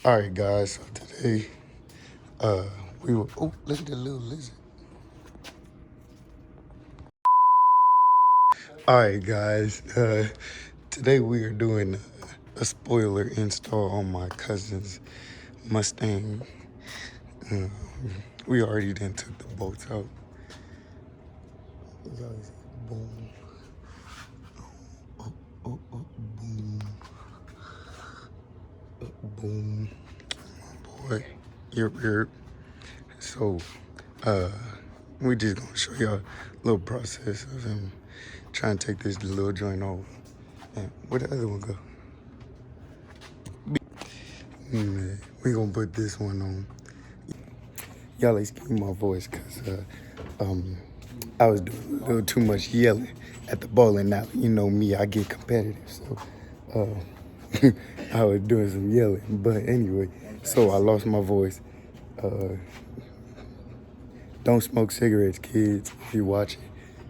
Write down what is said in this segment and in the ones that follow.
All right, guys. So today, uh, we were. Oh, look at the little lizard. All right, guys. Today we are doing a spoiler install on my cousin's Mustang. Uh, we already then took the bolts out. Guys, boom. Boom. Boom. Boy, you're. So, uh, we just gonna show y'all a little process of him trying to take this little joint off. And where the other one go? We gonna put this one on. Y'all excuse my voice, cause I was doing a little too much yelling at the bowling alley. You know me, I get competitive, so I was doing some yelling. But anyway, so I lost my voice. Don't smoke cigarettes, kids. If you watch it,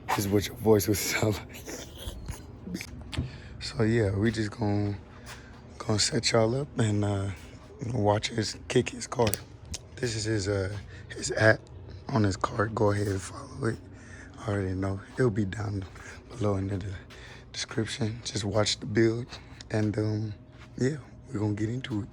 this is what your voice would sound like. So yeah, we just gonna set y'all up and watch us kick his car. This is his app on his car. Go ahead and follow it. I already know. It'll be down below in the description. Just watch the build and yeah, we're gonna get into it.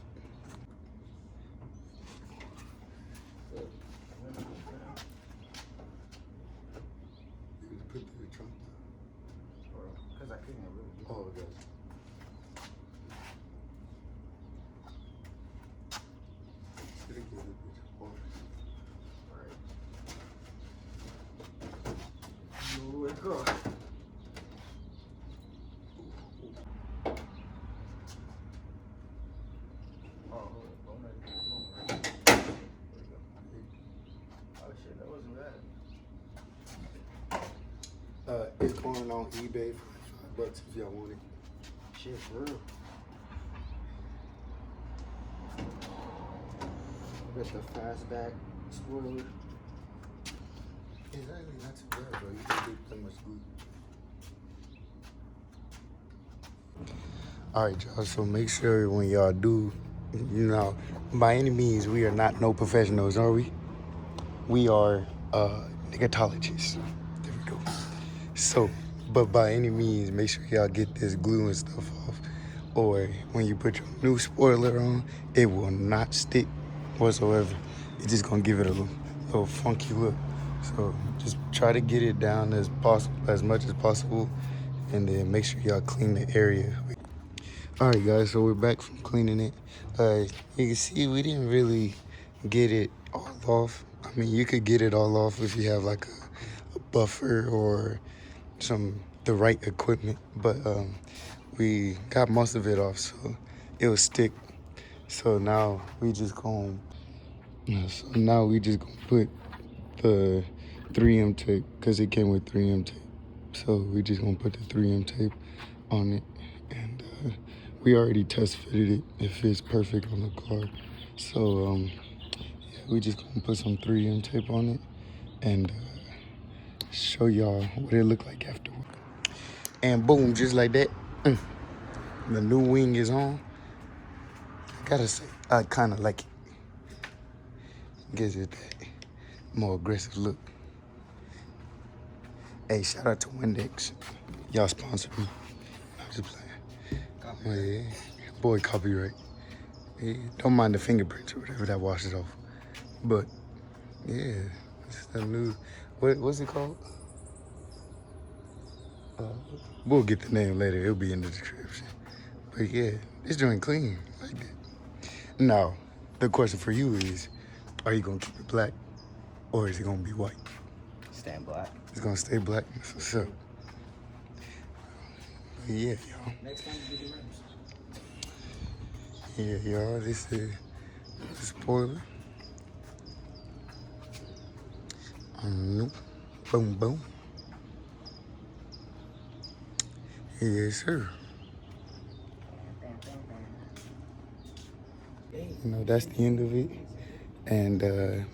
It's going on eBay for $5 if y'all want it. Shit, for real. With the fastback spoiler. It's actually not too bad, bro. You can do that much good. All right, y'all. So make sure when y'all do, you know, by any means, we are not no professionals, are we? We are negatologists. There we go. So, but by any means, make sure y'all get this glue and stuff off. Or when you put your new spoiler on, it will not stick whatsoever. It's just gonna give it a little funky look. So just try to get it down as much as possible, and then make sure y'all clean the area. All right, guys. So we're back from cleaning it. You can see we didn't really get it all off. I mean, you could get it all off if you have like a buffer or the right equipment, but we got most of it off, so it will stick. So now we just gonna put the 3M tape, because it came with 3M tape. So we just gonna put the 3M tape on it, and we already test fitted it. It fits perfect on the car. So yeah, we just gonna put some 3M tape on it and show y'all what it look like afterward. And boom, just like that, the new wing is on. I gotta say, I kind of like it. Gives it that more aggressive look. Hey, shout out to Windex. Y'all sponsor me. I'm just playing. Copyright. Yeah. Boy, copyright. Yeah. Don't mind the fingerprints or whatever that washes off. But, yeah, it's the new, what's it called? We'll get the name later. It'll be in the description. But yeah, this joint clean like that. Now, the question for you is, are you gonna keep it black or is it gonna be white? Stand black. It's gonna stay black. That's what's up. But yeah, y'all. Next time we do the rims. Yeah, y'all. This is the spoiler. Nope. Boom, boom. Yes, sir. You know, that's the end of it. And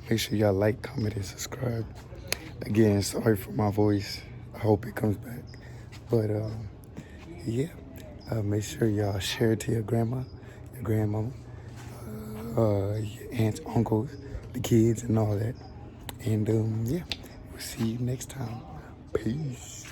make sure y'all like, comment, and subscribe. Again, sorry for my voice. I hope it comes back. But yeah, make sure y'all share it to your grandma, your grandmama. your aunts, uncles, the kids, and all that. And yeah, we'll see you next time. Peace.